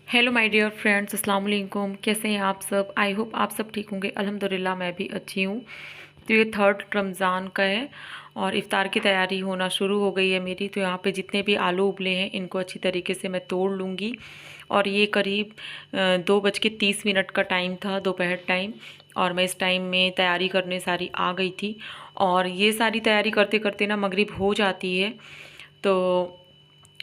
Hello my dear friends, अस्सलाम वालेकुम। कैसे हैं आप सब? आई होप आप सब ठीक होंगे। अल्हम्दुलिल्लाह मैं भी अच्छी हूँ। तो ये थर्ड रमज़ान का है और इफ़्तार की तैयारी होना शुरू हो गई है मेरी। तो यहाँ पे जितने भी आलू उबले हैं इनको अच्छी तरीके से मैं तोड़ लूँगी। और ये करीब 2:30 का टाइम था, दोपहर टाइम। और मैं इस टाइम में तैयारी करने सारी आ गई थी। और ये सारी तैयारी करते करते ना मगरिब हो जाती है। तो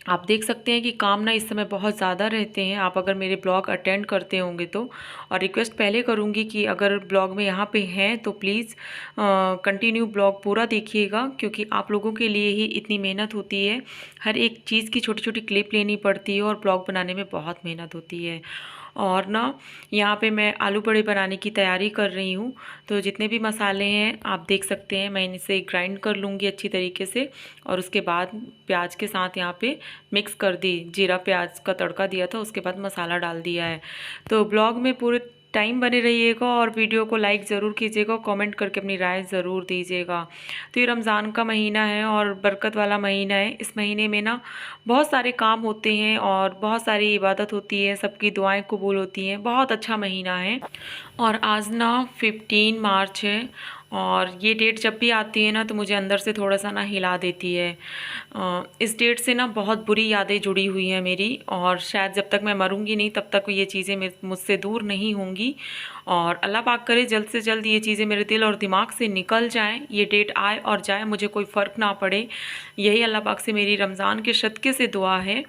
आप देख सकते हैं कि काम ना इस समय बहुत ज़्यादा रहते हैं, आप अगर मेरे ब्लॉग अटेंड करते होंगे तो। और रिक्वेस्ट पहले करूँगी कि अगर ब्लॉग में यहाँ पे हैं तो प्लीज़ कंटिन्यू ब्लॉग पूरा देखिएगा, क्योंकि आप लोगों के लिए ही इतनी मेहनत होती है। हर एक चीज़ की छोटी छोटी क्लिप लेनी पड़ती है और ब्लॉग बनाने में बहुत मेहनत होती है। और ना यहाँ पे मैं आलू बड़े बनाने की तैयारी कर रही हूँ। तो जितने भी मसाले हैं आप देख सकते हैं, मैं इसे ग्राइंड कर लूँगी अच्छी तरीके से। और उसके बाद प्याज के साथ यहाँ पे मिक्स कर दी, जीरा प्याज का तड़का दिया था, उसके बाद मसाला डाल दिया है। तो ब्लॉग में पूरे टाइम बने रहिएगा और वीडियो को लाइक ज़रूर कीजिएगा, कमेंट करके अपनी राय ज़रूर दीजिएगा। तो ये रमज़ान का महीना है और बरकत वाला महीना है। इस महीने में ना बहुत सारे काम होते हैं और बहुत सारी इबादत होती है, सबकी दुआएं कबूल होती हैं। बहुत अच्छा महीना है। और आज ना 15 मार्च है और ये डेट जब भी आती है ना तो मुझे अंदर से थोड़ा सा ना हिला देती है। इस डेट से ना बहुत बुरी यादें जुड़ी हुई हैं मेरी, और शायद जब तक मैं मरूंगी नहीं तब तक ये चीज़ें मुझसे दूर नहीं होंगी। और अल्लाह पाक करे जल्द से जल्द ये चीज़ें मेरे दिल और दिमाग से निकल जाएं, ये डेट आए और जाए, मुझे कोई फ़र्क ना पड़े। यही अल्लाह पाक से मेरी रमज़ान के सदक़े से दुआ है।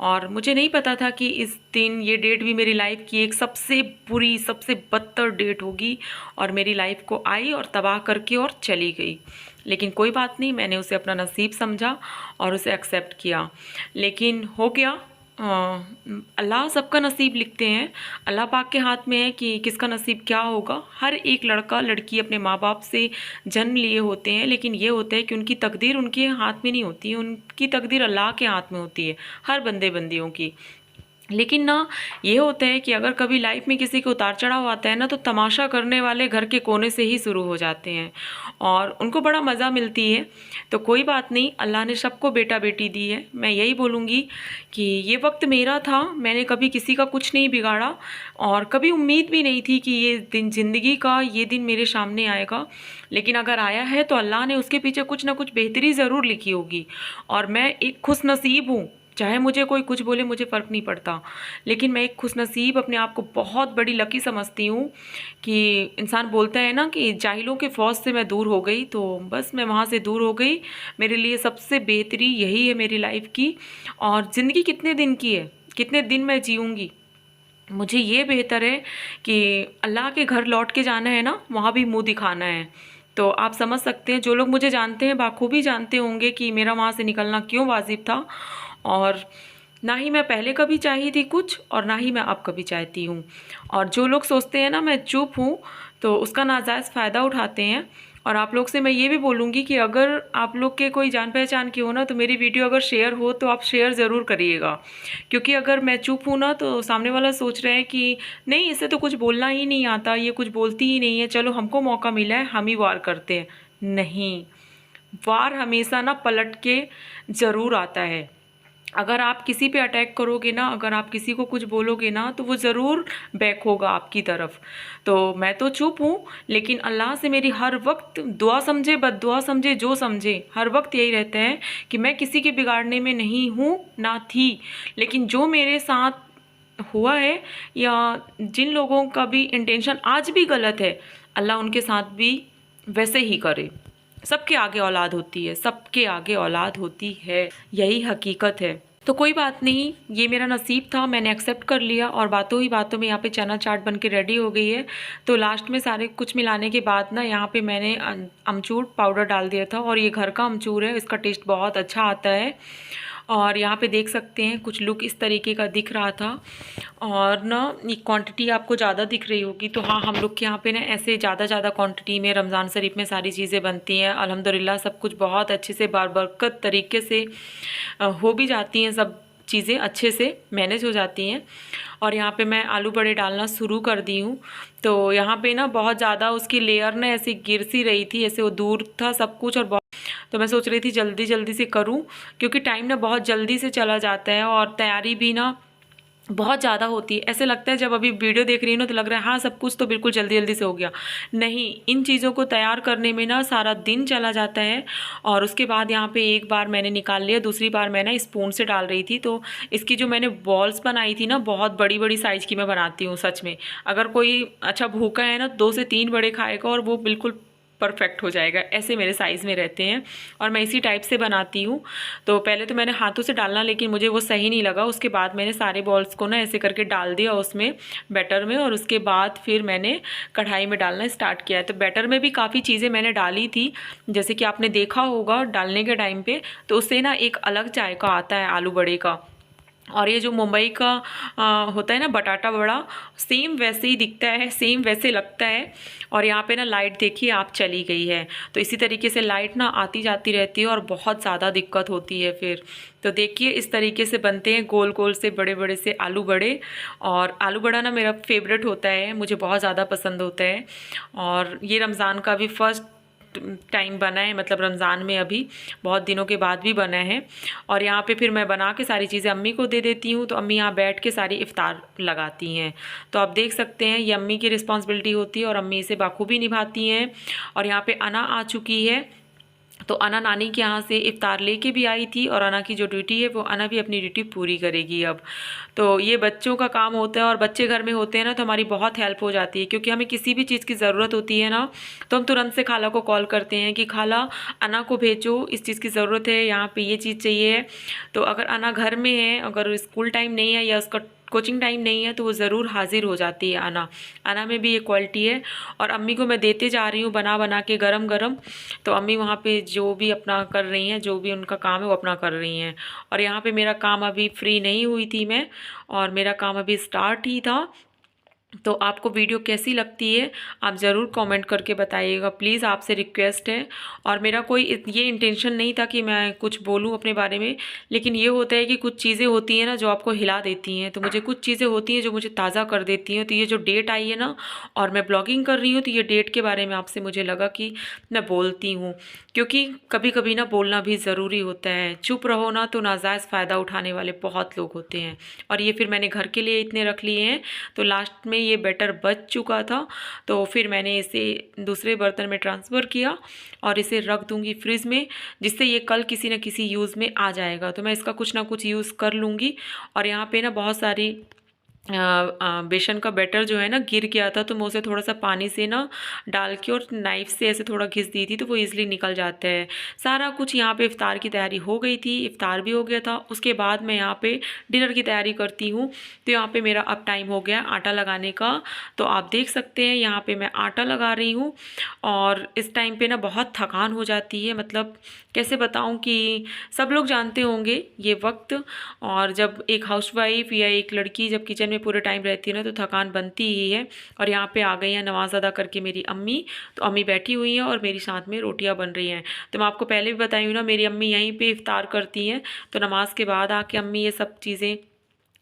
और मुझे नहीं पता था कि इस दिन ये डेट भी मेरी लाइफ की एक सबसे बुरी, सबसे बदतर डेट होगी और मेरी लाइफ को आई और तबाह करके और चली गई। लेकिन कोई बात नहीं, मैंने उसे अपना नसीब समझा और उसे एक्सेप्ट किया। लेकिन हो गया। अल्लाह सबका नसीब लिखते हैं, अल्लाह पाक के हाथ में है कि किसका नसीब क्या होगा। हर एक लड़का लड़की अपने माँ बाप से जन्म लिए होते हैं, लेकिन ये होता है कि उनकी तकदीर उनके हाथ में नहीं होती है, उनकी तकदीर अल्लाह के हाथ में होती है, हर बंदे बंदियों की। लेकिन ना ये होता है कि अगर कभी लाइफ में किसी को उतार चढ़ाव आता है ना तो तमाशा करने वाले घर के कोने से ही शुरू हो जाते हैं और उनको बड़ा मज़ा मिलती है। तो कोई बात नहीं, अल्लाह ने सबको बेटा बेटी दी है। मैं यही बोलूँगी कि ये वक्त मेरा था, मैंने कभी किसी का कुछ नहीं बिगाड़ा और कभी उम्मीद भी नहीं थी कि ये दिन, ज़िंदगी का ये दिन मेरे सामने आएगा। लेकिन अगर आया है तो अल्लाह ने उसके पीछे कुछ ना कुछ बेहतरी ज़रूर लिखी होगी। और मैं एक खुश नसीब हूँ, चाहे मुझे कोई कुछ बोले, मुझे फ़र्क नहीं पड़ता। लेकिन मैं एक खुशनसीब अपने आप को बहुत बड़ी लकी समझती हूँ कि इंसान बोलता है ना कि जाहिलों के फ़ौज से मैं दूर हो गई, तो बस मैं वहाँ से दूर हो गई। मेरे लिए सबसे बेहतरी यही है मेरी लाइफ की। और ज़िंदगी कितने दिन की है, कितने दिन मैं जीऊँगी, मुझे ये बेहतर है कि अल्लाह के घर लौट के जाना है ना, वहाँ भी मुँह दिखाना है। तो आप समझ सकते हैं, जो लोग मुझे जानते हैं बाखूबी जानते होंगे कि मेरा वहाँ से निकलना क्यों वाजिब था। और ना ही मैं पहले कभी चाही थी कुछ और ना ही मैं अब कभी चाहती हूँ। और जो लोग सोचते हैं ना मैं चुप हूँ तो उसका नाजायज़ फ़ायदा उठाते हैं। और आप लोग से मैं ये भी बोलूँगी कि अगर आप लोग के कोई जान पहचान के हो ना तो मेरी वीडियो अगर शेयर हो तो आप शेयर ज़रूर करिएगा। क्योंकि अगर मैं चुप हूँ ना तो सामने वाला सोच रहे हैं कि नहीं, इसे तो कुछ बोलना ही नहीं आता, ये कुछ बोलती ही नहीं है, चलो हमको मौका मिला है हम ही वार करते हैं। नहीं, वार हमेशा ना पलट के ज़रूर आता है। अगर आप किसी पे अटैक करोगे ना, अगर आप किसी को कुछ बोलोगे ना तो वो ज़रूर बैक होगा आपकी तरफ। तो मैं तो चुप हूँ, लेकिन अल्लाह से मेरी हर वक्त दुआ समझे बद्दुआ समझे जो समझे, हर वक्त यही रहता है कि मैं किसी के बिगाड़ने में नहीं हूँ ना थी। लेकिन जो मेरे साथ हुआ है या जिन लोगों का भी इंटेंशन आज भी गलत है, अल्लाह उनके साथ भी वैसे ही करे। सबके आगे औलाद होती है, सबके आगे औलाद होती है, यही हकीकत है। तो कोई बात नहीं, ये मेरा नसीब था, मैंने एक्सेप्ट कर लिया। और बातों ही बातों में यहाँ पे चना चाट बन के रेडी हो गई है। तो लास्ट में सारे कुछ मिलाने के बाद ना यहाँ पे मैंने अमचूर पाउडर डाल दिया था और ये घर का अमचूर है, इसका टेस्ट बहुत अच्छा आता है। और यहाँ पे देख सकते हैं कुछ लुक इस तरीके का दिख रहा था। और ना ये क्वांटिटी आपको ज़्यादा दिख रही होगी, तो हाँ, हम लोग के यहाँ पे ना ऐसे ज़्यादा क्वांटिटी में रमज़ान शरीफ में सारी चीज़ें बनती हैं। अल्हम्दुलिल्लाह सब कुछ बहुत अच्छे से बारबरकत तरीके से हो भी जाती हैं, सब चीज़ें अच्छे से मैनेज हो जाती हैं। और यहाँ पे मैं आलू बड़े डालना शुरू कर दी हूँ। तो यहाँ पे ना बहुत ज़्यादा उसकी लेयर ना ऐसी गिर सी रही थी, ऐसे वो दूर था सब कुछ। और तो मैं सोच रही थी जल्दी जल्दी से करूं, क्योंकि टाइम ना बहुत जल्दी से चला जाता है और तैयारी भी ना बहुत ज़्यादा होती है। ऐसे लगता है जब अभी वीडियो देख रही हूँ ना तो लग रहा है हाँ सब कुछ तो बिल्कुल जल्दी जल्दी से हो गया। नहीं, इन चीज़ों को तैयार करने में ना सारा दिन चला जाता है। और उसके बाद यहाँ पे एक बार मैंने निकाल लिया, दूसरी बार मैं ना स्पून से डाल रही थी, तो इसकी जो मैंने बॉल्स बनाई थी ना, बहुत बड़ी बड़ी साइज़ की मैं बनाती हूँ सच में। अगर कोई अच्छा भूखा है ना 2 से 3 बड़े खाएगा और वो बिल्कुल परफेक्ट हो जाएगा, ऐसे मेरे साइज़ में रहते हैं। और मैं इसी टाइप से बनाती हूँ। तो पहले तो मैंने हाथों से डालना, लेकिन मुझे वो सही नहीं लगा। उसके बाद मैंने सारे बॉल्स को ना ऐसे करके डाल दिया उसमें बैटर में, और उसके बाद फिर मैंने कढ़ाई में डालना स्टार्ट किया है। तो बैटर में भी काफ़ी चीज़ें मैंने डाली थी, जैसे कि आपने देखा होगा डालने के टाइम पे, तो उससे ना एक अलग जायका आता है आलू बड़े का। और ये जो मुंबई का होता है ना बटाटा बड़ा, सेम वैसे ही दिखता है, सेम वैसे लगता है। और यहाँ पे ना लाइट देखिए आप चली गई है, तो इसी तरीके से लाइट ना आती जाती रहती है और बहुत ज़्यादा दिक्कत होती है फिर। तो देखिए इस तरीके से बनते हैं गोल गोल से बड़े बड़े से आलू बड़े। और आलू बड़ा ना मेरा फेवरेट होता है, मुझे बहुत ज़्यादा पसंद होता है। और ये रमज़ान का भी फर्स्ट टाइम बना है, मतलब रमज़ान में अभी बहुत दिनों के बाद भी बना है। और यहाँ पे फिर मैं बना के सारी चीज़ें अम्मी को दे देती हूँ, तो अम्मी यहाँ बैठ के सारी इफ़्तार लगाती हैं। तो आप देख सकते हैं ये अम्मी की रिस्पॉन्सिबिलिटी होती है और अम्मी इसे बाखूबी निभाती हैं। और यहाँ पे अना आ चुकी है, तो अना नानी के यहाँ से इफ़्तार लेके भी आई थी, और अना की जो ड्यूटी है वो अना भी अपनी ड्यूटी पूरी करेगी अब। तो ये बच्चों का काम होता है, और बच्चे घर में होते हैं ना तो हमारी बहुत हेल्प हो जाती है, क्योंकि हमें किसी भी चीज़ की ज़रूरत होती है ना तो हम तुरंत से खाला को कॉल करते हैं कि खाला अना को भेजो, इस चीज़ की ज़रूरत है, यहाँ पे ये चीज़ चाहिए है। तो अगर अना घर में है, अगर स्कूल टाइम नहीं है या उसका कोचिंग टाइम नहीं है, तो वो ज़रूर हाजिर हो जाती है अना। अना में भी ये क्वालिटी है। और अम्मी को मैं देते जा रही हूँ बना बना के गरम गरम। तो अम्मी वहाँ पे जो भी अपना कर रही हैं, जो भी उनका काम है वो अपना कर रही हैं। और यहाँ पे मेरा काम अभी फ्री नहीं हुई थी मैं, और मेरा काम अभी स्टार्ट ही था। तो आपको वीडियो कैसी लगती है आप ज़रूर कमेंट करके बताइएगा, प्लीज़ आपसे रिक्वेस्ट है। और मेरा कोई ये इंटेंशन नहीं था कि मैं कुछ बोलूं अपने बारे में, लेकिन ये होता है कि कुछ चीज़ें होती हैं ना जो आपको हिला देती हैं, तो मुझे कुछ चीज़ें होती हैं जो मुझे ताज़ा कर देती हैं। तो ये जो डेट आई है ना, और मैं ब्लॉगिंग कर रही हूँ, तो ये डेट के बारे में आपसे मुझे लगा कि मैं बोलती हूँ, क्योंकि कभी कभी ना बोलना भी ज़रूरी होता है। चुप रहो ना तो नाजायज़ फ़ायदा उठाने वाले बहुत लोग होते हैं। और ये फिर मैंने घर के लिए इतने रख लिए हैं, तो लास्ट में ये बैटर बच चुका था, तो फिर मैंने इसे दूसरे बर्तन में ट्रांसफ़र किया और इसे रख दूंगी फ्रिज में, जिससे ये कल किसी न किसी यूज़ में आ जाएगा। तो मैं इसका कुछ ना कुछ यूज़ कर लूँगी। और यहाँ पे ना बहुत सारी बेसन का बैटर जो है ना गिर गया था, तो मैं उसे थोड़ा सा पानी से ना डाल के और नाइफ़ से ऐसे थोड़ा घिस दी थी, तो वो ईज़िली निकल जाता है। सारा कुछ यहाँ पे इफ़्तार की तैयारी हो गई थी, इफ़्तार भी हो गया था। उसके बाद मैं यहाँ पे डिनर की तैयारी करती हूँ। तो यहाँ पे मेरा अब टाइम हो गया आटा लगाने का। तो आप देख सकते हैं यहाँ पे मैं आटा लगा रही हूँ। और इस टाइम पे ना बहुत थकान हो जाती है, मतलब कैसे बताऊँ कि सब लोग जानते होंगे ये वक्त। और जब एक हाउसवाइफ या एक लड़की जब किचन में पूरे टाइम रहती है ना तो थकान बनती ही है। और यहाँ पे आ गई हैं नमाज़ अदा करके मेरी अम्मी। तो अम्मी बैठी हुई हैं और मेरी साथ में रोटियाँ बन रही हैं। तो मैं आपको पहले भी बताई हूँ ना, मेरी अम्मी यहीं पे इफ़्तार करती हैं, तो नमाज के बाद आके अम्मी ये सब चीज़ें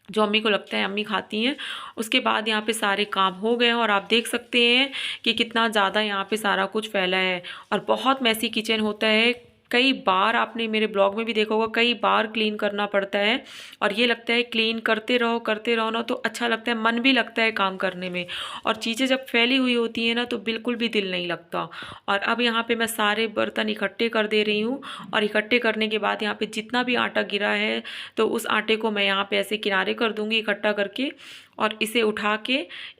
जो अम्मी को लगता है अम्मी खाती हैं। उसके बाद यहाँ पे सारे काम हो गए हैं, और आप देख सकते हैं कि कितना ज़्यादा यहाँ पे सारा कुछ फैला है और बहुत मैसी किचन होता है। कई बार आपने मेरे ब्लॉग में भी देखा होगा, कई बार क्लीन करना पड़ता है। और ये लगता है क्लीन करते रहो ना तो अच्छा लगता है, मन भी लगता है काम करने में। और चीज़ें जब फैली हुई होती हैं ना तो बिल्कुल भी दिल नहीं लगता। और अब यहाँ पे मैं सारे बर्तन इकट्ठे कर दे रही हूँ। और इकट्ठे करने के बाद यहाँ पे जितना भी आटा गिरा है तो उस आटे को मैं यहाँ पे ऐसे किनारे कर दूँगी इकट्ठा करके, और इसे उठा के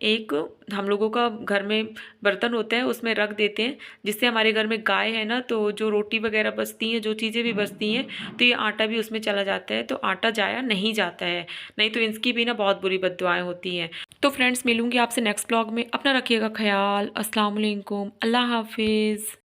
एक हम लोगों का घर में बर्तन होता है उसमें रख देते हैं, जिससे हमारे घर में गाय है ना, तो जो रोटी वगैरह बचती हैं, जो चीज़ें भी बचती हैं, तो ये आटा भी उसमें चला जाता है, तो आटा जाया नहीं जाता है। नहीं तो इसकी भी ना बहुत बुरी बददुआएं होती हैं। तो फ्रेंड्स मिलूंगी आपसे नेक्स्ट ब्लॉग में, अपना रखिएगा ख्याल। अस्सलाम वालेकुम, अल्लाह हाफिज़।